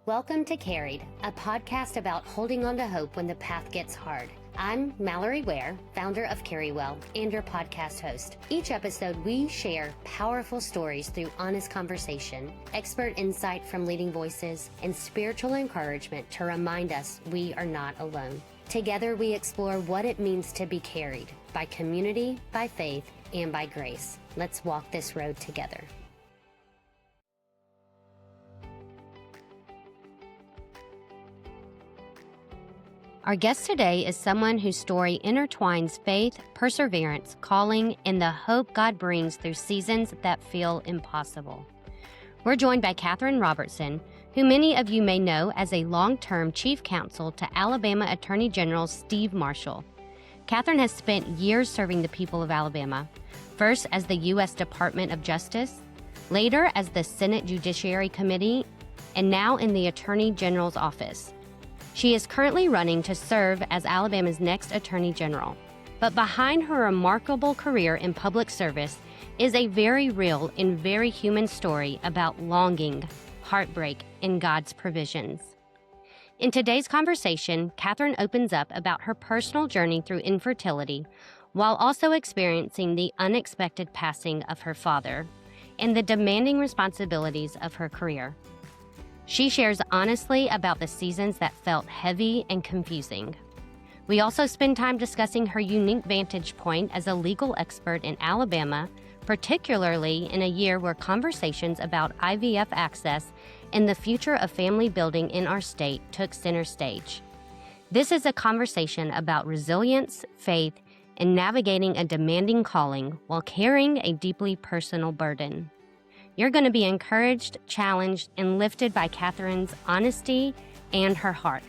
Welcome to Carried, a podcast about holding on to hope when the path gets hard. I'm Mallory Ware, founder of Carrywell and your podcast host. Each episode, we share powerful stories through honest conversation, expert insight from leading voices, and spiritual encouragement to remind us we are not alone. Together, we explore what it means to be carried by community, by faith, and by grace. Let's walk this road together. Our guest today is someone whose story intertwines faith, perseverance, calling, and the hope God brings through seasons that feel impossible. We're joined by Katherine Robertson, who many of you may know as a long-term chief counsel to Alabama Attorney General Steve Marshall. Katherine has spent years serving the people of Alabama, first as the U.S. Department of Justice, later as the Senate Judiciary Committee, and now in the Attorney General's office. She is currently running to serve as Alabama's next Attorney General. But behind her remarkable career in public service is a very real and very human story about longing, heartbreak, and God's provisions. In today's conversation, Katherine opens up about her personal journey through infertility while also experiencing the unexpected passing of her father and the demanding responsibilities of her career. She shares honestly about the seasons that felt heavy and confusing. We also spend time discussing her unique vantage point as a legal expert in Alabama, particularly in a year where conversations about IVF access and the future of family building in our state took center stage. This is a conversation about resilience, faith, and navigating a demanding calling while carrying a deeply personal burden. You're going to be encouraged, challenged, and lifted by Katherine's honesty and her heart.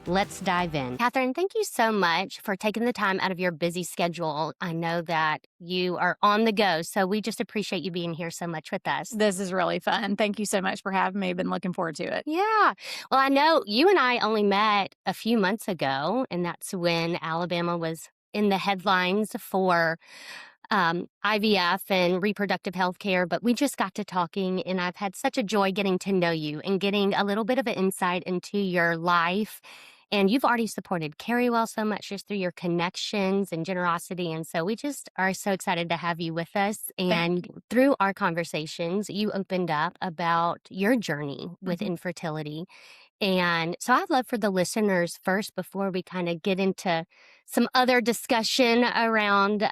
Let's dive in. Katherine, thank you so much for taking the time out of your busy schedule. I know that you are on the go, so we just appreciate you being here so much with us. This is really fun. Thank you so much for having me. Been looking forward to it. Yeah. Well, I know you and I only met a few months ago, and that's when Alabama was in the headlines for IVF and reproductive health care, but we just got to talking, and I've had such a joy getting to know you and getting a little bit of an insight into your life. And you've already supported Carrywell so much just through your connections and generosity. And so we just are so excited to have you with us. And through our conversations, you opened up about your journey with infertility. And so I'd love for the listeners first, before we kind of get into some other discussion around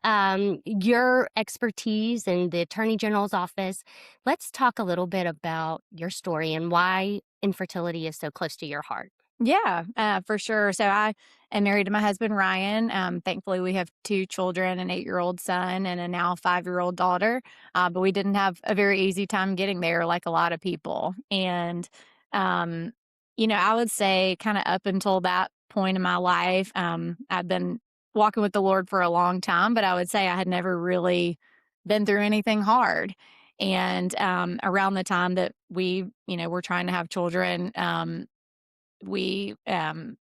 your expertise in the Attorney General's office, let's talk a little bit about your story and why infertility is so close to your heart. Yeah, for sure. So I am married to my husband, Ryan. Thankfully, we have 2 children, an 8-year-old son and a now 5-year-old daughter. But we didn't have a very easy time getting there like a lot of people. And, I would say kind of up until that point in my life, I've been walking with the Lord for a long time, but I would say I had never really been through anything hard. And around the time that we, were trying to have children, we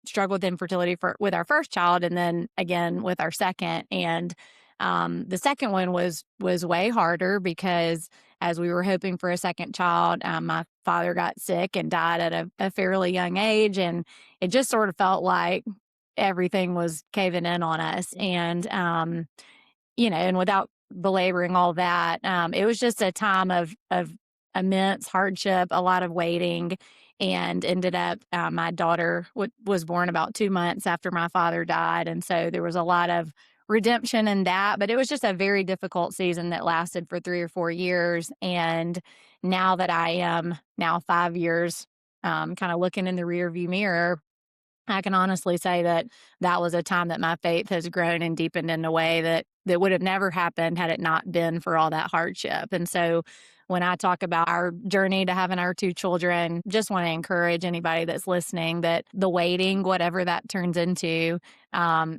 struggled with infertility with our first child, and then again with our second. And the second one was way harder because as we were hoping for a second child, my father got sick and died at a fairly young age, and it just sort of felt like everything was caving in on us. And and without belaboring all that, it was just a time of immense hardship, a lot of waiting. And ended up, my daughter was born about 2 months after my father died. And so there was a lot of redemption in that. But it was just a very difficult season that lasted for 3 or 4 years. And now that I am now 5 years kind of looking in the rearview mirror, I can honestly say that that was a time that my faith has grown and deepened in a way that would have never happened had it not been for all that hardship. And so when I talk about our journey to having our 2 children, just want to encourage anybody that's listening that the waiting, whatever that turns into,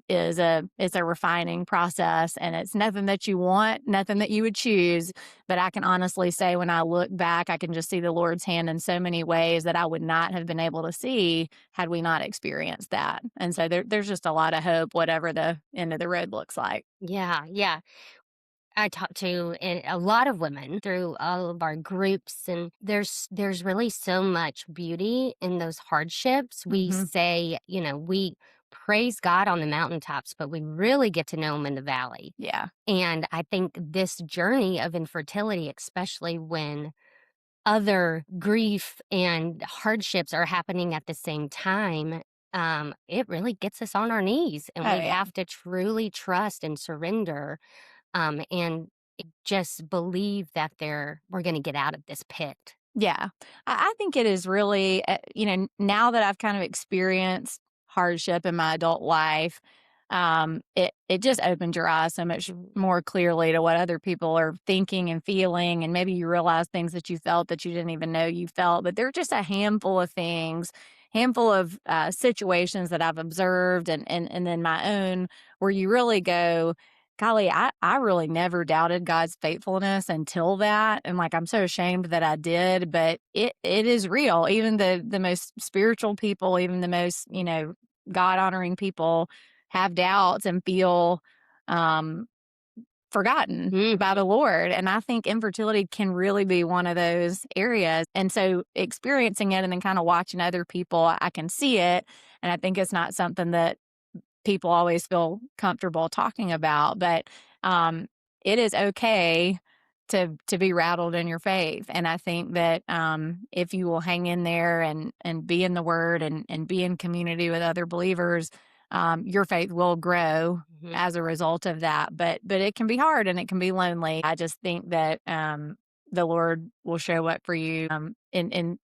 is a refining process, and it's nothing that you want, nothing that you would choose. But I can honestly say when I look back, I can just see the Lord's hand in so many ways that I would not have been able to see had we not experienced that. And so there's just a lot of hope, whatever the end of the road looks like. Yeah, yeah. I talk to a lot of women through all of our groups, and there's really so much beauty in those hardships. We Hmm. say, we praise God on the mountaintops, but we really get to know Him in the valley. Yeah. And I think this journey of infertility, especially when other grief and hardships are happening at the same time, it really gets us on our knees, and Oh, we yeah. have to truly trust and surrender, and just believe that we're going to get out of this pit. Yeah. I think it is really, now that I've kind of experienced hardship in my adult life, it just opened your eyes so much more clearly to what other people are thinking and feeling. And maybe you realize things that you felt that you didn't even know you felt. But there are just a handful of things, handful of situations that I've observed and then my own where you really go, golly, I really never doubted God's faithfulness until that. And like, I'm so ashamed that I did, but it is real. Even the most spiritual people, even the most, God honoring people have doubts and feel, um, forgotten by Mhm. the Lord. And I think infertility can really be one of those areas. And so experiencing it and then kind of watching other people, I can see it. And I think it's not something that people always feel comfortable talking about, but um, it is okay to be rattled in your faith. And I think that if you will hang in there and be in the Word and be in community with other believers, your faith will grow Mhm. as a result of that. But it can be hard and it can be lonely. I just think that the Lord will show up for you in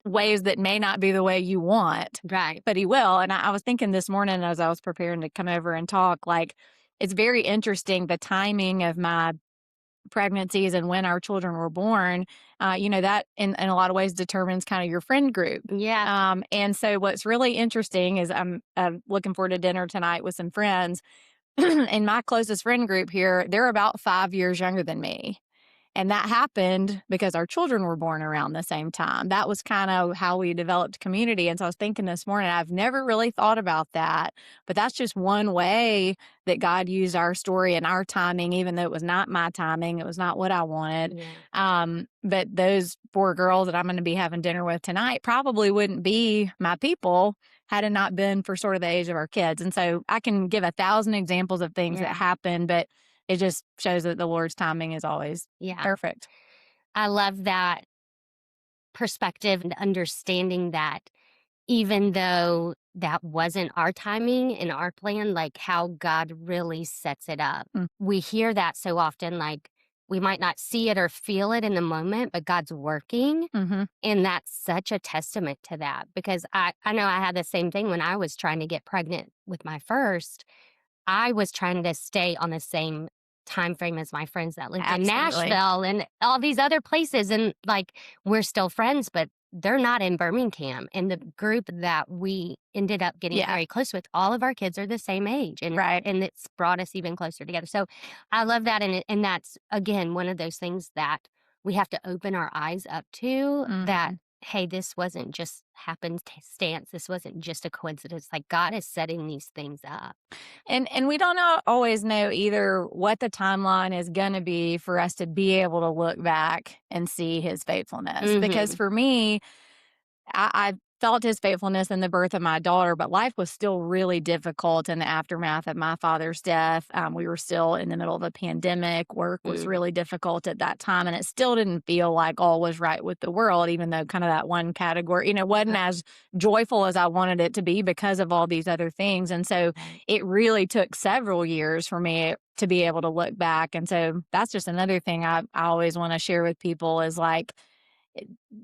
ways that may not be the way you want, Right. but He will. And I was thinking this morning as I was preparing to come over and talk, like it's very interesting the timing of my pregnancies and when our children were born. That in a lot of ways determines kind of your friend group. Yeah. And so what's really interesting is I'm looking forward to dinner tonight with some friends. In my closest friend group here, they're about 5 years younger than me. And that happened because our children were born around the same time. That was kind of how we developed community. And so I was thinking this morning, I've never really thought about that, but that's just one way that God used our story and our timing, even though it was not my timing, it was not what I wanted. Yeah. But those four girls that I'm going to be having dinner with tonight probably wouldn't be my people had it not been for sort of the age of our kids. And so I can give 1,000 examples of things that Yeah. happen, but it just shows that the Lord's timing is always Yeah. perfect. I love that perspective and understanding that even though that wasn't our timing and our plan, like how God really sets it up. Mm, We hear that so often, like we might not see it or feel it in the moment, but God's working. mhm. And that's such a testament to that because I know I had the same thing when I was trying to get pregnant with my first. I was trying to stay on the same time frame as my friends that lived in Absolutely. Nashville and all these other places, and, like, we're still friends, but they're not in Birmingham, and the group that we ended up getting Yeah, very close with, all of our kids are the same age, right. and it's brought us even closer together, so I love that, and that's, again, one of those things that we have to open our eyes up to that, Mhm. "Hey, this wasn't just happenstance, this wasn't just a coincidence, like, God is setting these things up." And we don't always know either what the timeline is gonna be for us to be able to look back and see His faithfulness. Because Mhm. for me, I felt His faithfulness in the birth of my daughter, but life was still really difficult in the aftermath of my father's death. We were still in the middle of a pandemic. Work was Mm, really difficult at that time, and it still didn't feel like all was right with the world, even though kind of that one category, wasn't right, as joyful as I wanted it to be because of all these other things. And so right. it really took several years for me to be able to look back. And so that's just another thing I always want to share with people is like,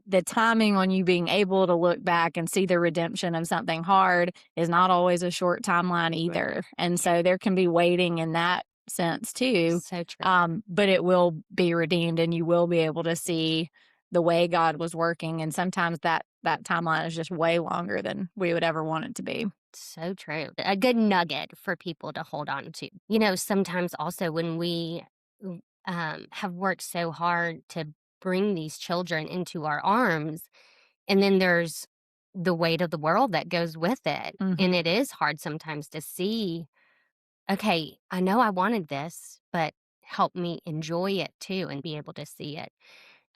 the timing on you being able to look back and see the redemption of something hard is not always a short timeline Right. either. And so there can be waiting in that sense too. So true. But it will be redeemed and you will be able to see the way God was working. And sometimes that timeline is just way longer than we would ever want it to be. So true. A good nugget for people to hold on to. Sometimes also when we have worked so hard to bring these children into our arms, and then there's the weight of the world that goes with it. And Hmm. it is hard sometimes to see, okay, I know I wanted this, but help me enjoy it too and be able to see it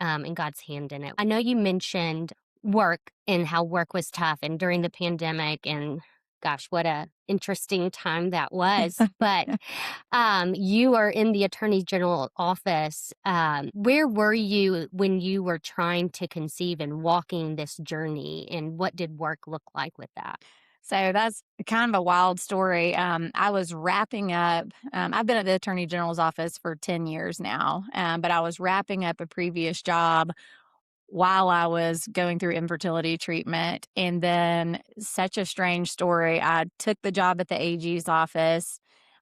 and God's hand in it. I know you mentioned work and how work was tough and during the pandemic and gosh, what a interesting time that was. But you are in the Attorney General office. Where were you when you were trying to conceive and walking this journey? And what did work look like with that? So that's kind of a wild story. I was wrapping up, I've been at the Attorney General's office for 10 years now, but I was wrapping up a previous job while I was going through infertility treatment. And then, such a strange story, I took the job at the AG's office.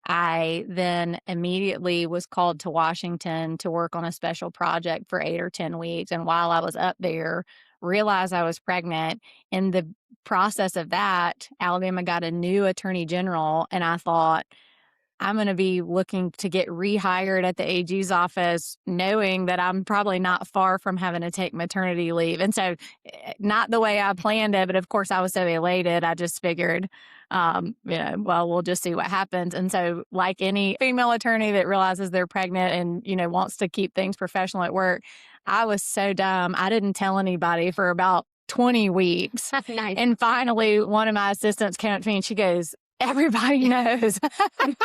I then immediately was called to Washington to work on a special project for 8 or 10 weeks. And while I was up there, realized I was pregnant. In the process of that, Alabama got a new attorney general. And I thought, I'm going to be looking to get rehired at the AG's office, knowing that I'm probably not far from having to take maternity leave. And so, not the way I planned it, but of course, I was so elated. I just figured, well, we'll just see what happens. And so, like any female attorney that realizes they're pregnant and, wants to keep things professional at work, I was so dumb. I didn't tell anybody for about 20 weeks. Nice. And finally, one of my assistants came up to me and she goes, "Everybody knows." And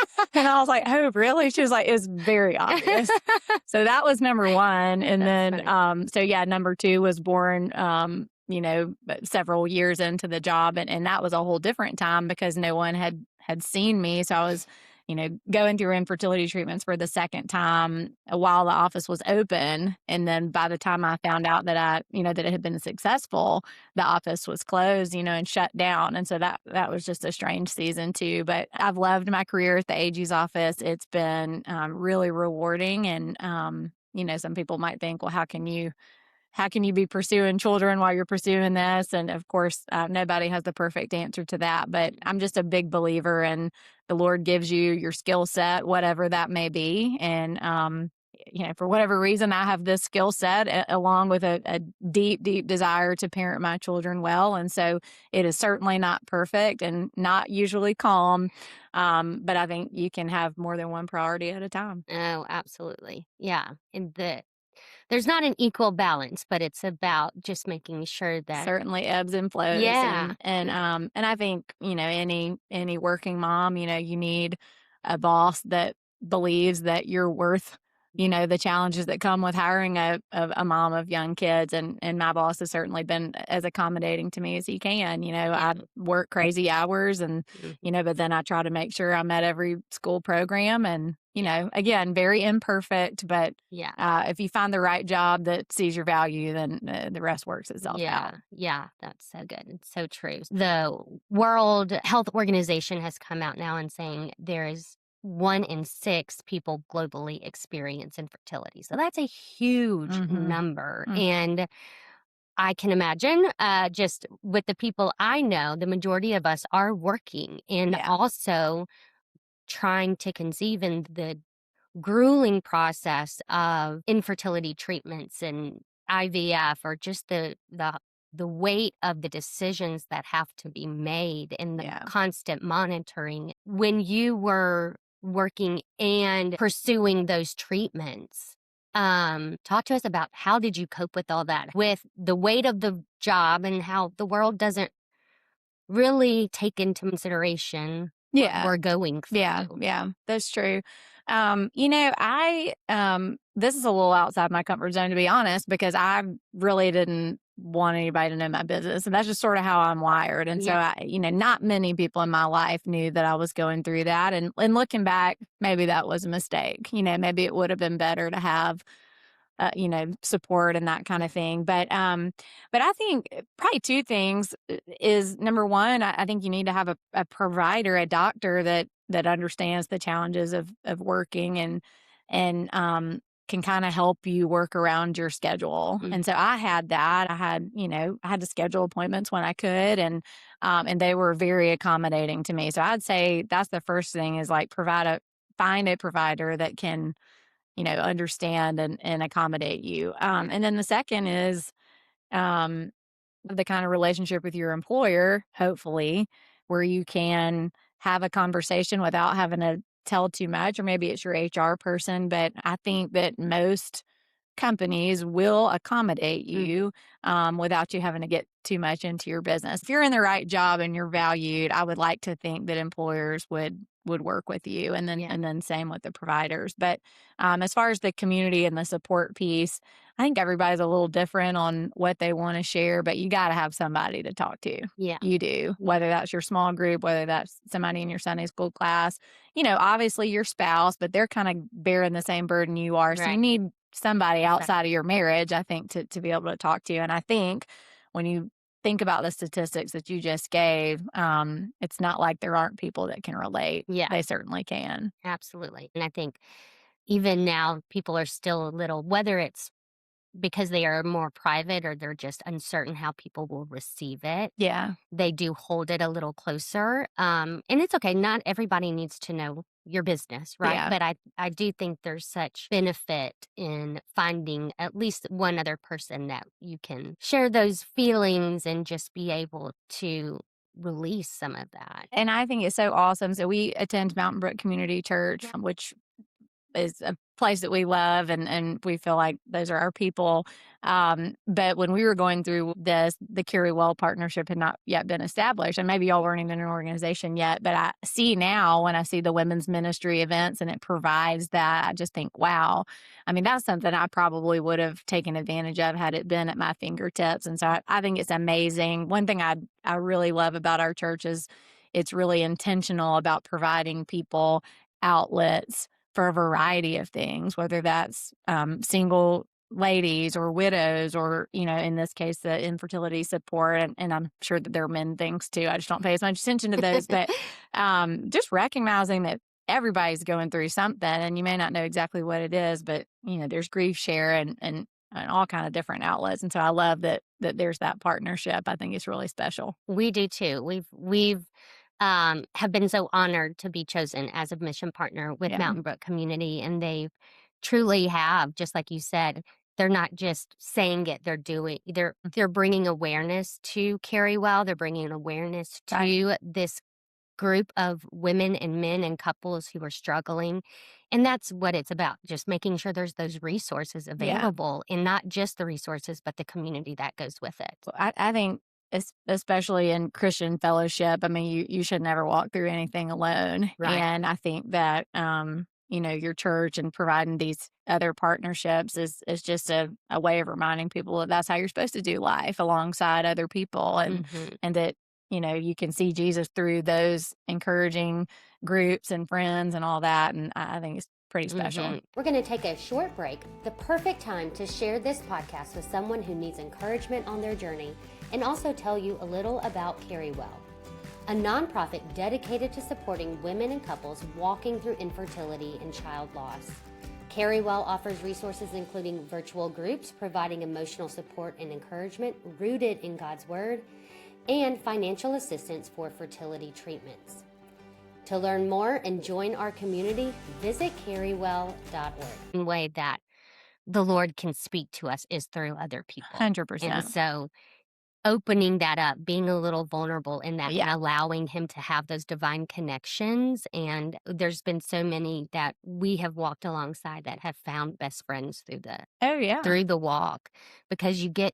I was like, "Oh, really?" She was like, "It's very obvious." So that was number one. And That's then, funny. so yeah, number two was born, several years into the job. And that was a whole different time because no one had seen me. So I was, going through infertility treatments for the second time while the office was open. And then by the time I found out that that it had been successful, the office was closed, and shut down. And so that was just a strange season too. But I've loved my career at the AG's office. It's been really rewarding. And, some people might think, well, how can you be pursuing children while you're pursuing this? And of course, nobody has the perfect answer to that. But I'm just a big believer in the Lord gives you your skill set, whatever that may be. And, for whatever reason, I have this skill set along with a deep, deep desire to parent my children well. And so it is certainly not perfect and not usually calm. But I think you can have more than one priority at a time. Oh, absolutely. Yeah. And there's not an equal balance, but it's about just making sure that Certainly ebbs and flows. yeah. And I think, any working mom, you need a boss that believes that you're worth, the challenges that come with hiring a mom of young kids. And my boss has certainly been as accommodating to me as he can. I work crazy hours and, Mhm. but then I try to make sure I'm at every school program. And, Yeah. again, very imperfect, but Yeah. if you find the right job that sees your value, then the rest works itself out. Yeah, yeah, that's so good. It's so true. The World Health Organization has come out now and saying there is 1 in 6 people globally experience infertility. So that's a huge Mhm. number. Mm. And I can imagine just with the people I know, the majority of us are working and Yeah. also trying to conceive in the grueling process of infertility treatments and IVF or just the weight of the decisions that have to be made and the Yeah. constant monitoring when you were working and pursuing those treatments. Talk to us about how did you cope with all that with the weight of the job and how the world doesn't really take into consideration what Yeah. we're going Yeah. through. Yeah. That's true. I this is a little outside my comfort zone, to be honest, because I really didn't want anybody to know my business. And that's just sort of how I'm wired. And so Yeah. not many people in my life knew that I was going through that. And looking back, maybe that was a mistake. Maybe it would have been better to have support and that kind of thing. But I think probably two things is number one, I think you need to have a provider, a doctor that understands the challenges of working and can kind of help you work around your schedule. Mm. And so I had that. I had to schedule appointments when I could and they were very accommodating to me. So I'd say that's the first thing is like find a provider that can understand and accommodate you. And then the second is um, the kind of relationship with your employer, hopefully, where you can have a conversation without having to tell too much, or maybe it's your HR person, but I think that most companies will accommodate Mm, you without you having to get too much into your business. If you're in the right job and you're valued, I would like to think that employers would work with you, yeah. and then same with the providers. But as far as the community and the support piece, I think everybody's a little different on what they want to share, but you got to have somebody to talk to. Yeah. You do, Yeah. whether that's your small group, whether that's somebody in your Sunday school class, obviously your spouse, but they're kind of bearing the same burden you are. So Right. you need somebody Exactly. outside of your marriage, I think, to be able to talk to you. And I think when you think about the statistics that you just gave, it's not like there aren't people that can relate. Yeah. They certainly can. Absolutely. And I think even now, people are still a little, whether it's because they are more private or they're just uncertain how people will receive it, Yeah. they do hold it a little closer. And it's okay. Not everybody needs to know your business, right? Yeah. But I do think there's such benefit in finding at least one other person that you can share those feelings and just be able to release some of that. And I think it's so awesome. So we attend Mountain Brook Community Church, which is a place that we love, and we feel like those are our people. But when we were going through this, the Carry Well partnership had not yet been established, and maybe y'all weren't even an organization yet. But I see now when I see the women's ministry events and it provides that, I just think, wow. I mean, that's something I probably would have taken advantage of had it been at my fingertips. And so I think it's amazing. One thing I really love about our church is it's really intentional about providing people outlets for a variety of things, whether that's single ladies or widows, or, in this case, the infertility support. And I'm sure that there are men things too. I just don't pay as much attention to those. But just recognizing that everybody's going through something, and you may not know exactly what it is, but, there's grief share and all kind of different outlets. And so I love that there's that partnership. I think it's really special. We do too. We've have been so honored to be chosen as a mission partner with Yeah. Mountain Brook Community, and they truly have, just like you said, they're not just saying it; they're bringing awareness to Carry Well. They're bringing awareness Right. to this group of women and men and couples who are struggling, and that's what it's about. Just making sure there's those resources Yeah. available, and not just the resources, but the community that goes with it. I think especially in Christian fellowship, I mean, you should never walk through anything alone. Right. And I think that, your church and providing these other partnerships is just a way of reminding people that that's how you're supposed to do life alongside other people. Hmm. And that, you can see Jesus through those encouraging groups and friends and all that. And I think it's pretty special. We're going to take a short break, the perfect time to share this podcast with someone who needs encouragement on their journey, and also tell you a little about Carry Well, a nonprofit dedicated to supporting women and couples walking through infertility and child loss. Carry Well offers resources including virtual groups providing emotional support and encouragement rooted in God's Word, and financial assistance for fertility treatments. To learn more and join our community, visit carrywell.org. One way that the Lord can speak to us is through other people. 100%. And so opening that up, being a little vulnerable in that, Yeah. and allowing him to have those divine connections. And there's been so many that we have walked alongside that have found best friends Oh, yeah. through the walk, because you get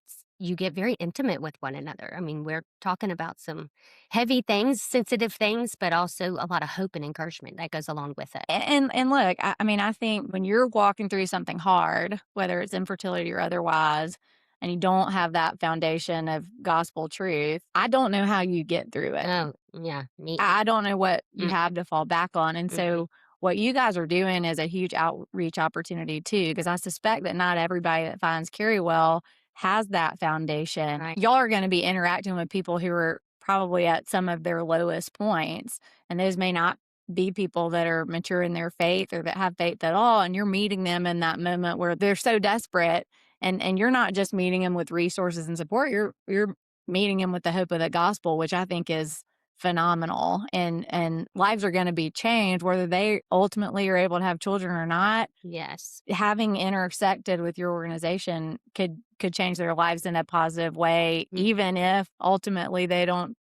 very intimate with one another. I mean, we're talking about some heavy things, sensitive things, but also a lot of hope and encouragement that goes along with it. And look, I mean, I think when you're walking through something hard, whether it's infertility or otherwise, and you don't have that foundation of gospel truth, I don't know how you get through it. Oh, yeah, me. I don't know what you Mm, have to fall back on. And mhm. so what you guys are doing is a huge outreach opportunity too, because I suspect that not everybody that finds Carry Well has that foundation. Right. Y'all are going to be interacting with people who are probably at some of their lowest points. And those may not be people that are mature in their faith or that have faith at all. And you're meeting them in that moment where they're so desperate. And you're not just meeting them with resources and support. You're meeting them with the hope of the gospel, which I think is phenomenal. And lives are going to be changed whether they ultimately are able to have children or not. Yes. Having intersected with your organization could change their lives in a positive way, Mm. even if ultimately they don't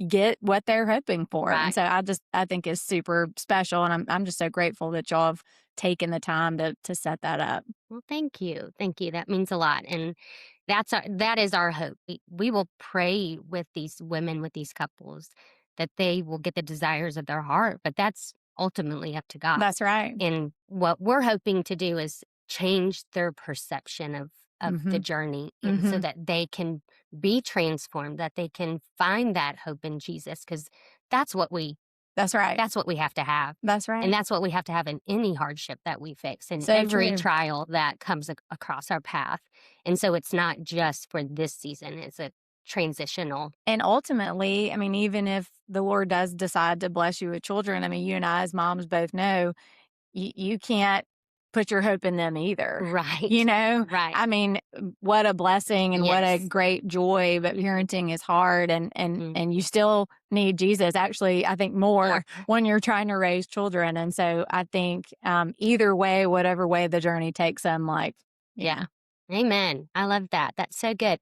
get what they're hoping for. And Right. so I think it's super special. And I'm just so grateful that y'all have taken the time to set that up. Well, thank you. Thank you. That means a lot. And that is our hope. We will pray with these women, with these couples, that they will get the desires of their heart, but that's ultimately up to God. That's right. And what we're hoping to do is change their perception of the Hmm. journey, and so Hmm. that they can be transformed, that they can find that hope in Jesus, because that's what we That's right. that's what we have to have. That's And right. that's what we have to have in any hardship that we face, in So every true. trial that comes across our path. And so it's not just for this season, it's a transitional. And ultimately, I mean, even if the Lord does decide to bless you with children, I mean, you and I, as moms, both know you can't put your hope in them either. You Right. know, Right. I mean, what a blessing and what a Yes. great joy, but parenting is hard Mm. and you still need Jesus. Actually, I think more More. when you're trying to raise children. And so I think either way, whatever way the journey takes them, like, you Yeah. know, Amen. I love that. That's so good.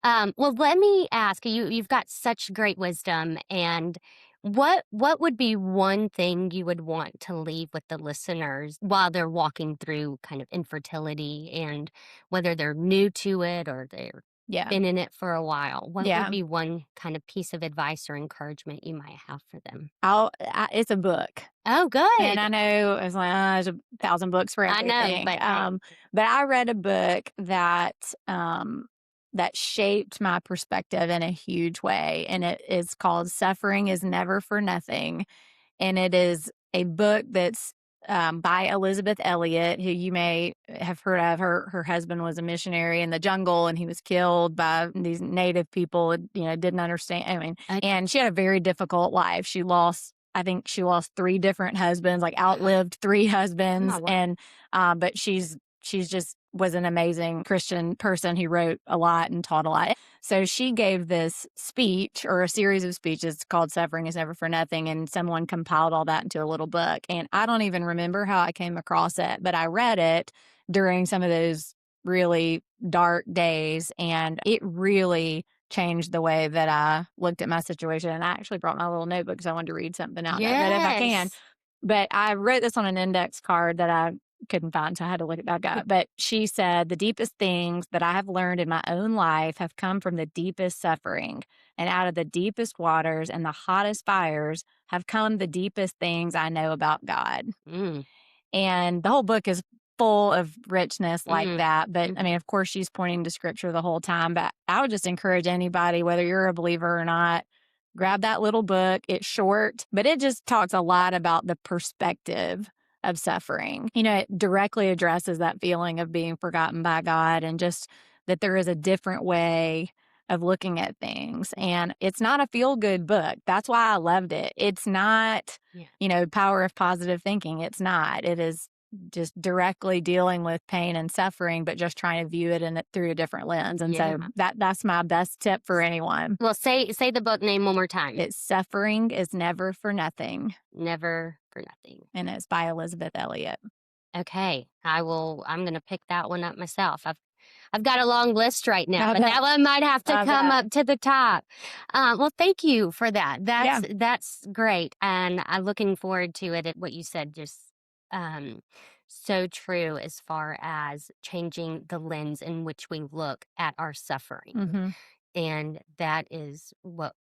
Well, let me ask you, you've got such great wisdom, and what would be one thing you would want to leave with the listeners while they're walking through kind of infertility, and whether they're new to it or they're yeah, been in it for a while? What would yeah. be one kind of piece of advice or encouragement you might have for them? It's a book. Oh, And good. I know it's like, there's 1,000 books for I know, everything. but hey. But I read a book um, that shaped my perspective in a huge way, and it is called "Suffering is Never for Nothing." And it is a book that's by Elizabeth Elliot, who you may have heard of. Her husband was a missionary in the jungle, and he was killed by these native people. You know, didn't understand. I mean, Okay. and she had a very difficult life. I think she lost three different husbands, like outlived three husbands, Oh, wow. and but she's just was an amazing Christian person who wrote a lot and taught a lot. So she gave this speech or a series of speeches called Suffering is Never for Nothing. And someone compiled all that into a little book. And I don't even remember how I came across it, but I read it during some of those really dark days. And it really changed the way that I looked at my situation. And I actually brought my little notebook because I wanted to read something out of it if I can. Yes. But I wrote this on an index card that I couldn't find, so I had to look it back up. But she said, "The deepest things that I have learned in my own life have come from the deepest suffering. And out of the deepest waters and the hottest fires have come the deepest things I know about God." Mm, And the whole book is full of richness like mm, that. But I mhm. mean, of course, she's pointing to scripture the whole time. But I would just encourage anybody, whether you're a believer or not, grab that little book. It's short, but it just talks a lot about the perspective of suffering. You know, it directly addresses that feeling of being forgotten by God and just that there is a different way of looking at things. And it's not a feel good book. That's why I loved it. It's not, Yeah. you know, power of positive thinking. It's not. It is just directly dealing with pain and suffering, but just trying to view it through a different lens. And Yeah. so that's my best tip for anyone. Well, say the book name one more time. It's Suffering is Never for Nothing, Never for Nothing. and it's by Elizabeth Elliot. Okay. I'm gonna pick that one up myself. I've got a long list right now, I but bet. that one might have to I come bet. up to the top. Well, thank you for that. Yeah. That's great, and I'm looking forward to it. What you said, just um, so true as far as changing the lens in which we look at our suffering, Hmm. and that is what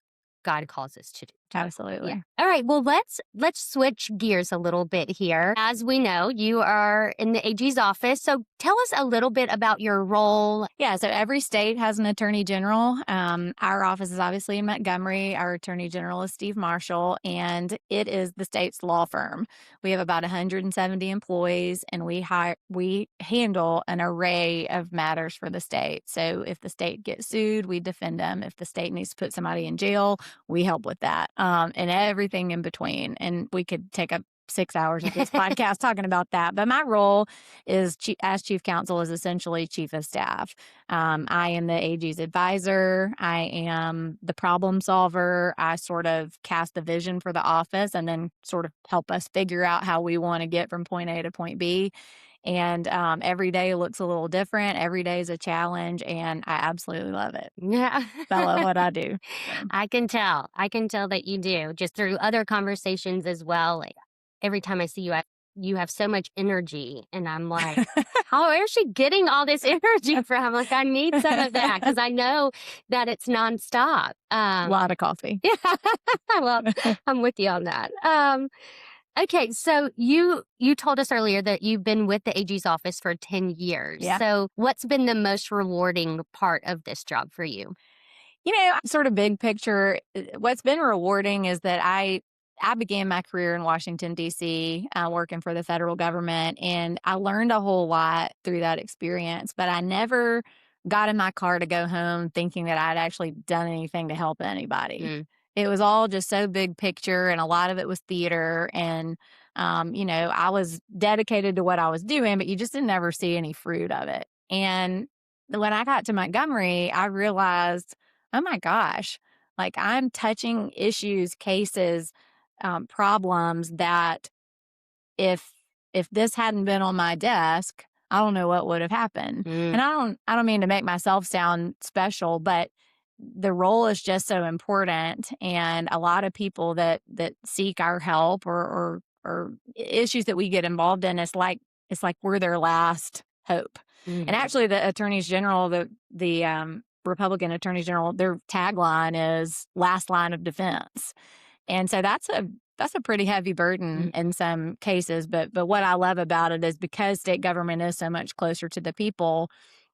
God calls us to do. Yeah. Absolutely. All right. Well, let's switch gears a little bit here. As we know, you are in the AG's office. So tell us a little bit about your role. Yeah, so every state has an attorney general. Our office is obviously in Montgomery. Our attorney general is Steve Marshall, and it is the state's law firm. We have about 170 employees, and we handle an array of matters for the state. So if the state gets sued, we defend them. If the state needs to put somebody in jail, we help with that, and everything in between. And we could take up 6 hours of this podcast talking about that. But my role as chief counsel is essentially chief of staff. I am the AG's advisor. I am the problem solver. I sort of cast the vision for the office and then sort of help us figure out how we want to get from point A to point B. And every day looks a little different. Every day is a challenge, and I absolutely love it. Yeah. I love what I do. So. I can tell. I can tell that you do just through other conversations as well. Like, every time I see you, you have so much energy. And I'm like, how where is she getting all this energy from? Like, I need some of that because I know that it's nonstop. A lot of coffee. Yeah. Well, I'm with you on that. Okay, so you told us earlier that you've been with the AG's office for 10 years. Yeah. So what's been the most rewarding part of this job for you? Sort of big picture, what's been rewarding is that I began my career in Washington, D.C., working for the federal government, and I learned a whole lot through that experience, but I never got in my car to go home thinking that I'd actually done anything to help anybody. Mm, It was all just so big picture, and a lot of it was theater. And, I was dedicated to what I was doing, but you just didn't ever see any fruit of it. And when I got to Montgomery, I realized, oh my gosh, like I'm touching issues, cases, problems that if this hadn't been on my desk, I don't know what would have happened. mm, And I don't mean to make myself sound special, but the role is just so important. And a lot of people that seek our help or issues that we get involved in, it's like we're their last hope. And mhm. actually the attorneys general, the Republican attorneys general, their tagline is last line of defense. And so that's a pretty heavy burden Mm, in some cases, but what I love about it is because state government is so much closer to the people,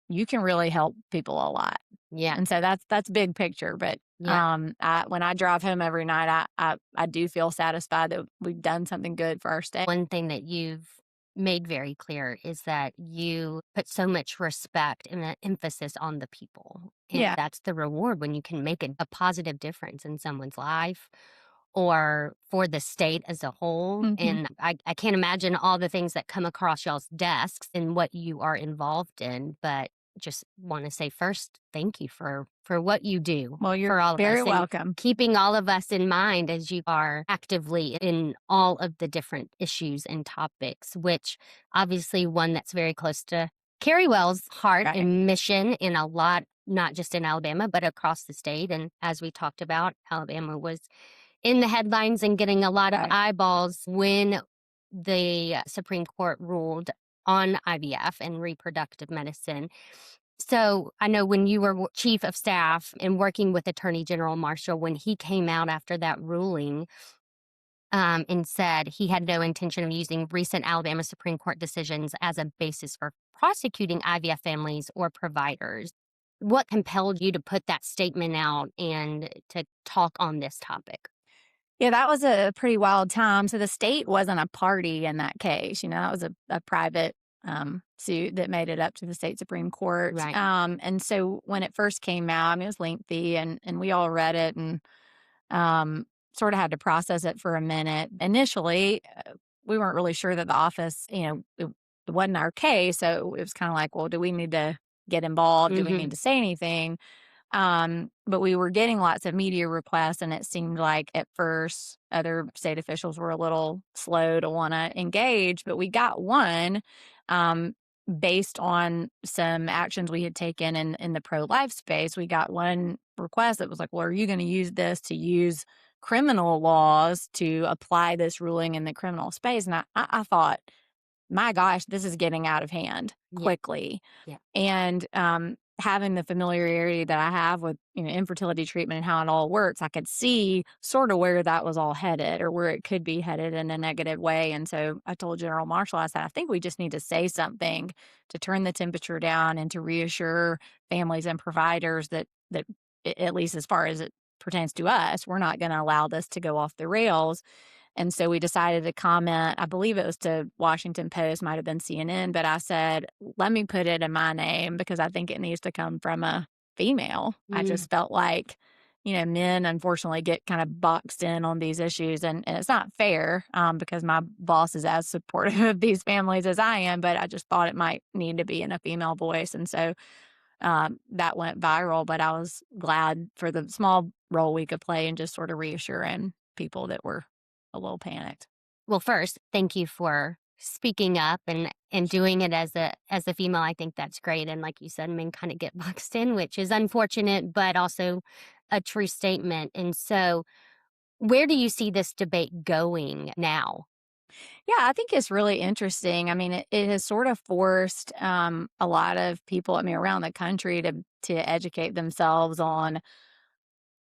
you can really help people a lot. yeah, And so that's big picture, but yeah. when I drive home every night, I do feel satisfied that we've done something good for our state. One thing that you've made very clear is that you put so much respect and an emphasis on the people. And Yeah. that's the reward when you can make a positive difference in someone's life or for the state as a whole. Hmm. And I can't imagine all the things that come across y'all's desks and what you are involved in, but just want to say first, thank you for what you do Well, you're for all of very us and welcome. keeping all of us in mind as you are actively in all of the different issues and topics, which obviously one that's very close to Carrie Wells' heart Right. and mission in a lot, not just in Alabama, but across the state. And as we talked about, Alabama was in the headlines and getting a lot of Right. eyeballs when the Supreme Court ruled on IVF and reproductive medicine. So I know when you were chief of staff and working with Attorney General Marshall, when he came out after that ruling and said he had no intention of using recent Alabama Supreme Court decisions as a basis for prosecuting IVF families or providers. What compelled you to put that statement out and to talk on this topic? Yeah, that was a pretty wild time. So the state wasn't a party in that case. That was a private suit that made it up to the state Supreme Court. Right. And so when it first came out, I mean, it was lengthy, and we all read it and sort of had to process it for a minute. Initially, we weren't really sure that the office, it wasn't our case. So it was kind of like, well, do we need to get involved? Do we Mm-hmm. need to say anything? But we were getting lots of media requests, and it seemed like at first other state officials were a little slow to want to engage. But we got one um, based on some actions we had taken in the pro life space. We got one request that was like, well, are you going to use this to use criminal laws to apply this ruling in the criminal space? And I thought, my gosh, this is getting out of hand Yeah. quickly. Yeah. And having the familiarity that I have with infertility treatment and how it all works, I could see sort of where that was all headed or where it could be headed in a negative way. And so I told General Marshall, I said, I think we just need to say something to turn the temperature down and to reassure families and providers that at least as far as it pertains to us, we're not going to allow this to go off the rails. And so we decided to comment, I believe it was to Washington Post, might have been CNN, but I said, let me put it in my name because I think it needs to come from a female. I Mm. just felt like, men unfortunately get kind of boxed in on these issues, and it's not fair because my boss is as supportive of these families as I am, but I just thought it might need to be in a female voice. And so that went viral, but I was glad for the small role we could play and just sort of reassuring people that were a little panicked. Well, first, thank you for speaking up and doing it as a female, I think that's great, and like you said, men kinda get boxed in, which is unfortunate, but also a true statement, and so, where do you see this debate going now? Yeah, I think it's really interesting. I mean, it has sort of forced a lot of people, I mean, around the country to educate themselves on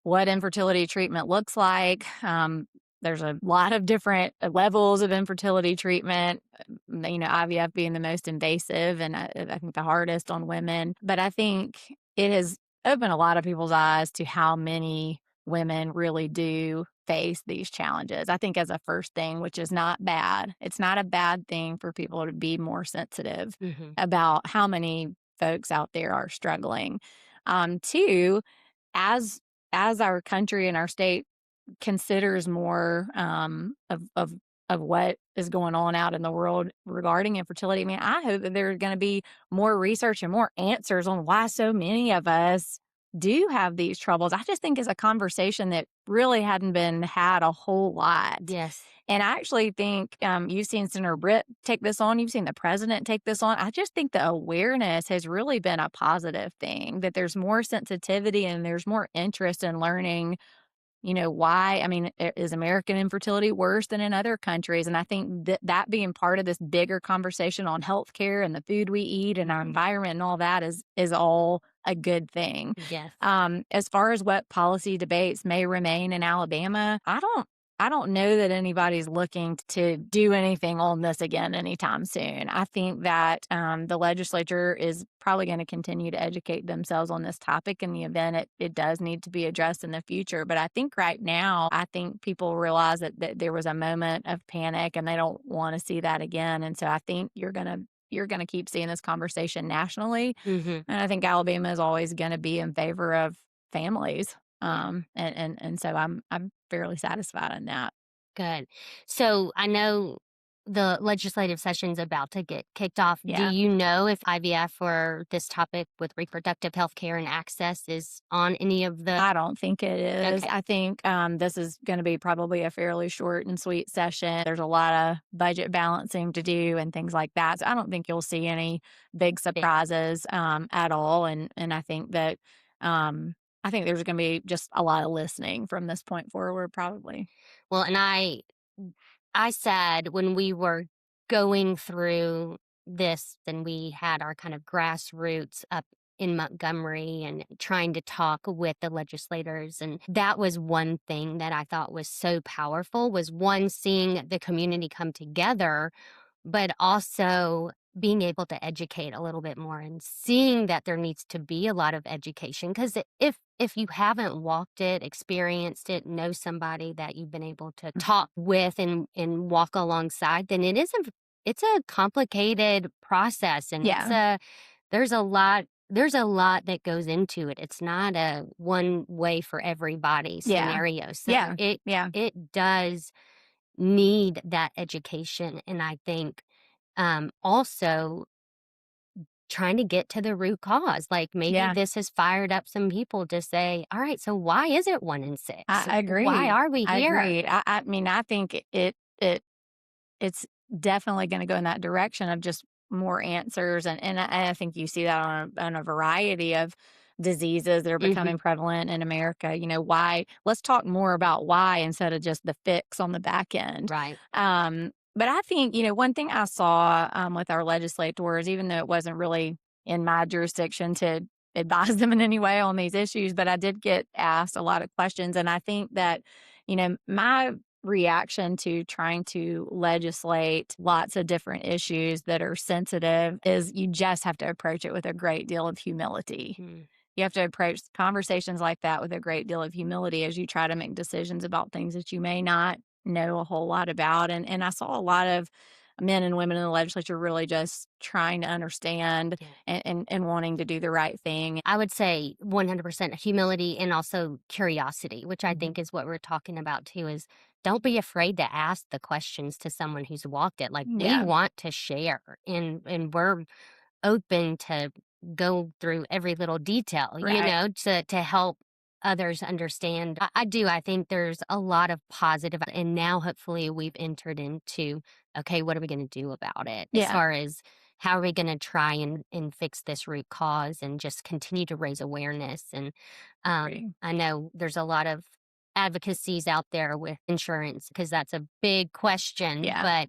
what infertility treatment looks like. There's a lot of different levels of infertility treatment, IVF being the most invasive and I think the hardest on women. But I think it has opened a lot of people's eyes to how many women really do face these challenges. I think as a first thing, which is not bad, it's not a bad thing for people to be more sensitive Mhm. about how many folks out there are struggling. Two, as as our country and our state considers more of what is going on out in the world regarding infertility. I mean, I hope that there's going to be more research and more answers on why so many of us do have these troubles. I just think it's a conversation that really hadn't been had a whole lot. Yes. And I actually think you've seen Senator Britt take this on. You've seen the president take this on. I just think the awareness has really been a positive thing, that there's more sensitivity and there's more interest in learning why. I mean, is American infertility worse than in other countries? And I think that being part of this bigger conversation on healthcare and the food we eat and our environment and all that is all a good thing. Yes. As far as what policy debates may remain in Alabama, I don't know that anybody's looking to do anything on this again anytime soon. I think that the legislature is probably going to continue to educate themselves on this topic in the event it does need to be addressed in the future. But I think right now, I think people realize that there was a moment of panic and they don't want to see that again. And so I think you're gonna keep seeing this conversation nationally. Mhm. And I think Alabama is always going to be in favor of families. And so I'm fairly satisfied in that. Good. So I know the legislative session's about to get kicked off. Do Yeah. you know if IVF or this topic with reproductive health care and access is on any of the— I don't think it is. Okay. I think this is going to be probably a fairly short and sweet session. There's a lot of budget balancing to do and things like that. So I don't think you'll see any big Big. surprises at all. And I think that I think there's going to be just a lot of listening from this point forward, probably. Well, and I said when we were going through this, and we had our kind of grassroots up in Montgomery and trying to talk with the legislators, and that was one thing that I thought was so powerful, was one, seeing the community come together, but also being able to educate a little bit more and seeing that there needs to be a lot of education, because if you haven't walked it, experienced it, know somebody that you've been able to talk with and walk alongside, then it's a complicated process, and Yeah. there's a lot that goes into it. It's not a one way for everybody Yeah. scenario. So Yeah. it Yeah. it does need that education, and I think also trying to get to the root cause. Like, maybe Yeah. this has fired up some people to say, all right, so why is it 1 in 6? I Why agreed. are we I here? agreed. I mean, I think it's definitely gonna go in that direction of just more answers, and I think you see that on a variety of diseases that are Hmm. becoming prevalent in America. Why let's talk more about why instead of just the fix on the back end. Right. But I think, one thing I saw, with our legislators, even though it wasn't really in my jurisdiction to advise them in any way on these issues, but I did get asked a lot of questions, and I think that, my reaction to trying to legislate lots of different issues that are sensitive is you just have to approach it with a great deal of humility. Mm. You have to approach conversations like that with a great deal of humility as you try to make decisions about things that you may not know a whole lot about. And I saw a lot of men and women in the legislature really just trying to understand Yeah. and wanting to do the right thing. I would say 100% humility and also curiosity, which I Mhm. think is what we're talking about too, is don't be afraid to ask the questions to someone who's walked it. Like, we Yeah. want to share, and we're open to go through every little detail, Right. to help others understand. I do. I think there's a lot of positive, and now hopefully we've entered into, okay, what are we going to do about it? As Yeah. far as how are we going to try and fix this root cause and just continue to raise awareness? And Agree. I know there's a lot of advocacies out there with insurance because that's a big question, Yeah. but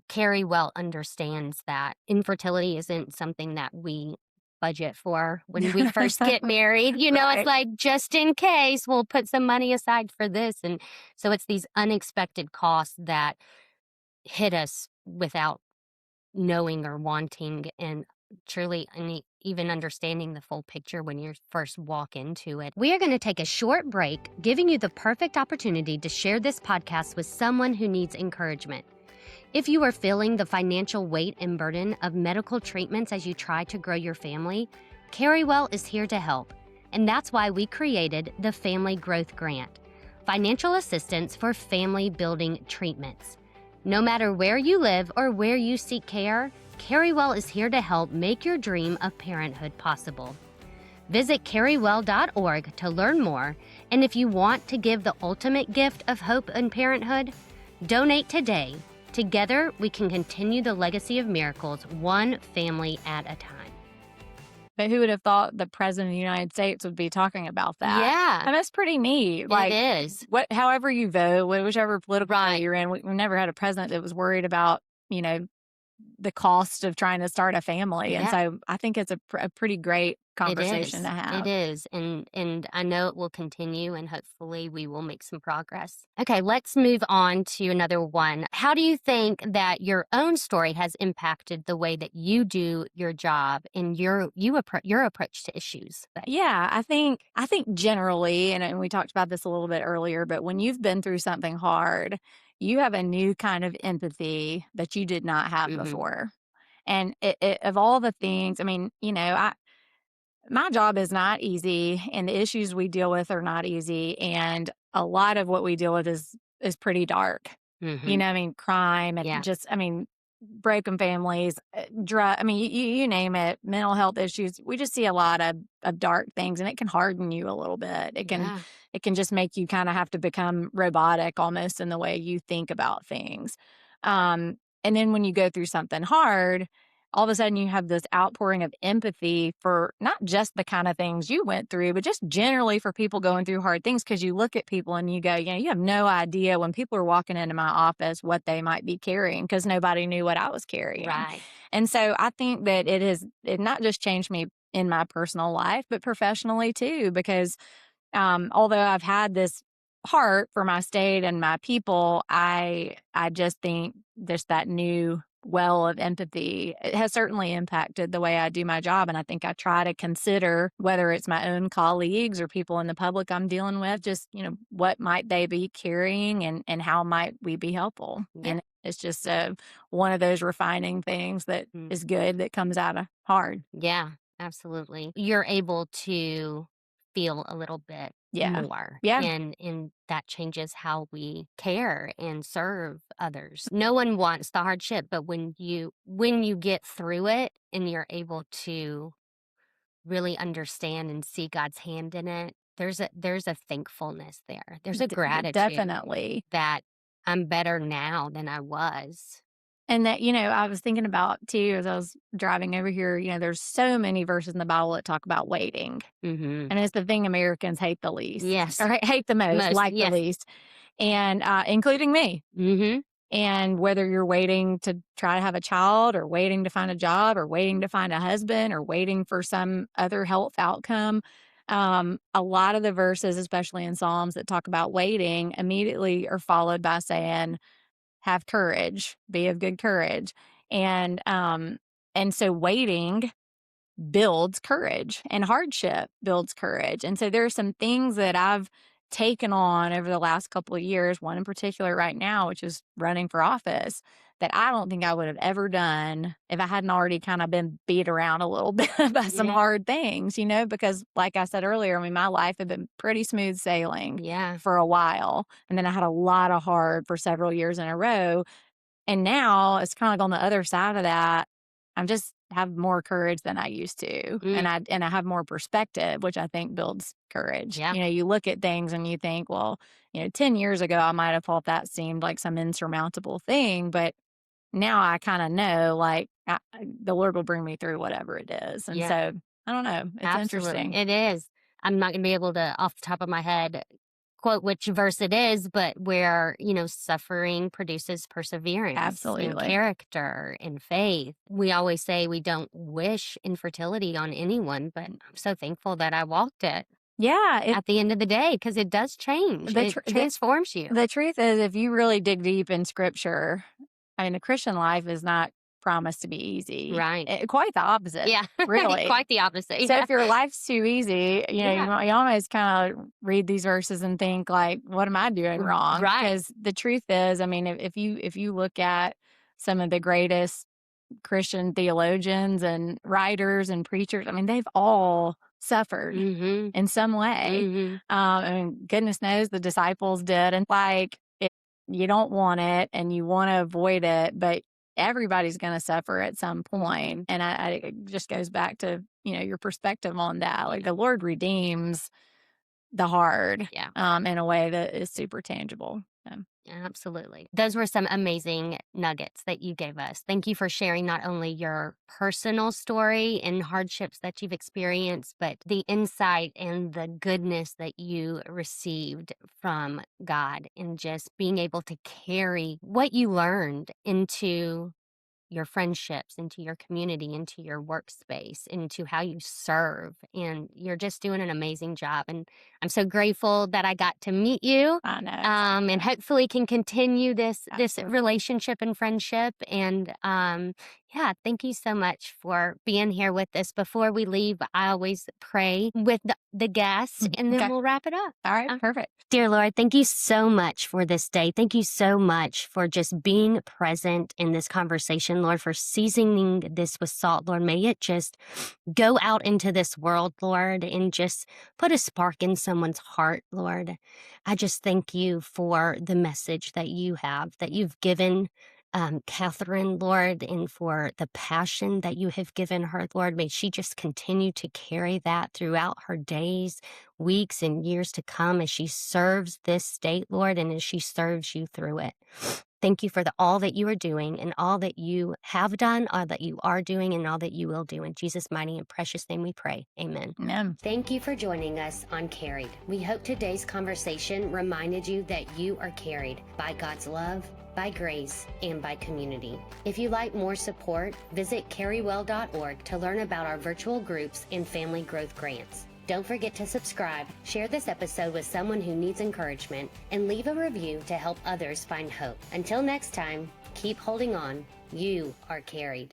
Carrie well understands that infertility isn't something that we budget for when we first get married. It's Right. like, just in case, we'll put some money aside for this. And so it's these unexpected costs that hit us without knowing or wanting. And truly, even understanding the full picture when you first walk into it. We are going to take a short break, giving you the perfect opportunity to share this podcast with someone who needs encouragement. If you are feeling the financial weight and burden of medical treatments as you try to grow your family, Carrywell is here to help. And that's why we created the Family Growth Grant, financial assistance for family building treatments. No matter where you live or where you seek care, Carrywell is here to help make your dream of parenthood possible. Visit carrywell.org to learn more, and if you want to give the ultimate gift of hope and parenthood, donate today. Together, we can continue the legacy of miracles, one family at a time. But who would have thought the president of the United States would be talking about that? Yeah. And that's pretty neat. Like, it is. however you vote, whichever political party Right. you're in, we've never had a president that was worried about, the cost of trying to start a family. And Yeah. so I think it's a pretty great conversation to It have. is. And I know it will continue, and hopefully we will make some progress. Okay, let's move on to another one. How do you think that your own story has impacted the way that you do your job and your approach to issues? Yeah, I think generally, and we talked about this a little bit earlier, but when you've been through something hard, you have a new kind of empathy that you did not have Mhm. before. And of all the things, I mean, my job is not easy, and the issues we deal with are not easy, and a lot of what we deal with is pretty dark. Mhm. I mean, crime Yeah. and broken families, drug. I mean, you name it, mental health issues. We just see a lot of dark things, and it can harden you a little bit. Yeah. It can just make you kind of have to become robotic almost in the way you think about things. And then when you go through something hard, all of a sudden you have this outpouring of empathy for not just the kind of things you went through, but just generally for people going through hard things. Cause you look at people and you go, you have no idea when people are walking into my office what they might be carrying because nobody knew what I was carrying. Right. And so I think that it not just changed me in my personal life, but professionally too, because although I've had this heart for my state and my people, I just think there's that new well of empathy. It has certainly impacted the way I do my job. And I think I try to consider whether it's my own colleagues or people in the public I'm dealing with, just, what might they be carrying and how might we be helpful? Yeah. And it's just one of those refining things that Mm. is good that comes out of hard. Yeah, absolutely. You're able to feel a little bit Yeah. more. Yeah. And that changes how we care and serve others. No one wants the hardship, but when you get through it and you're able to really understand and see God's hand in it, there's a thankfulness there. There's a gratitude Definitely. that I'm better now than I was. And that, I was thinking about too as I was driving over here, there's so many verses in the Bible that talk about waiting. Mhm. And it's the thing Americans hate the least Yes. or hate the most, Most, like the yes. least, and including me. Mhm. And whether you're waiting to try to have a child or waiting to find a job or waiting to find a husband or waiting for some other health outcome, a lot of the verses, especially in Psalms that talk about waiting, immediately are followed by saying, have courage, be of good courage. And so waiting builds courage and hardship builds courage. And so there are some things that I've taken on over the last couple of years, one in particular right now, which is running for office, that I don't think I would have ever done if I hadn't already kind of been beat around a little bit by some Yeah. hard things, because like I said earlier, I mean, my life had been pretty smooth sailing Yeah. for a while. And then I had a lot of hard for several years in a row. And now it's kind of like on the other side of that. I'm just have more courage than I used to. Mm. And I have more perspective, which I think builds courage. Yeah. You look at things and you think, well, 10 years ago, I might have thought that seemed like some insurmountable thing. But now I kind of know, like, the Lord will bring me through whatever it is. And Yeah. so I don't know. It's Absolutely. interesting. It is. I'm not going to be able to, off the top of my head, quote which verse it is, but where, suffering produces perseverance and Absolutely. character and faith. We always say we don't wish infertility on anyone, but I'm so thankful that I walked it Yeah. at the end of the day because it does change. The, It tr- the, transforms you. the truth is, if you really dig deep in scripture, I mean, the Christian life is not promised to be easy. Right. Quite the opposite, Yeah. really. Quite the opposite. So Yeah. if your life's too easy, Yeah. you almost kind of read these verses and think like, what am I doing wrong? Right. Because the truth is, I mean, if you look at some of the greatest Christian theologians and writers and preachers, I mean, they've all suffered Mm-hmm. in some way. Mm-hmm. I mean, goodness knows the disciples did. And like, you don't want it and you want to avoid it, but everybody's going to suffer at some point. And it just goes back to, your perspective on that. Like the Lord redeems the hard Yeah. in a way that is super tangible. So. Absolutely. Those were some amazing nuggets that you gave us. Thank you for sharing not only your personal story and hardships that you've experienced, but the insight and the goodness that you received from God and just being able to carry what you learned into your friendships, into your community, into your workspace, into how you serve. And you're just doing an amazing job. And I'm so grateful that I got to meet you. I know. And hopefully can continue this Absolutely. relationship and friendship. And yeah, thank you so much for being here with us. Before we leave, I always pray with the guest, and then Okay. we'll wrap it up. All right. Perfect. Dear Lord, thank you so much for this day. Thank you so much for just being present in this conversation, Lord, for seasoning this with salt. Lord, may it just go out into this world, Lord, and just put a spark in someone's heart, Lord. I just thank you for the message that you have, that you've given Katherine, Lord, and for the passion that you have given her, Lord. May she just continue to carry that throughout her days, weeks, and years to come as she serves this state, Lord, and as she serves you through it. Thank you for all that you are doing and all that you have done, all that you are doing, and all that you will do. In Jesus' mighty and precious name we pray. Amen. Amen. Thank you for joining us on Carried. We hope today's conversation reminded you that you are carried by God's love, by grace, and by community. If you'd like more support, visit carrywell.org to learn about our virtual groups and family growth grants. Don't forget to subscribe, share this episode with someone who needs encouragement, and leave a review to help others find hope. Until next time, keep holding on. You are carried.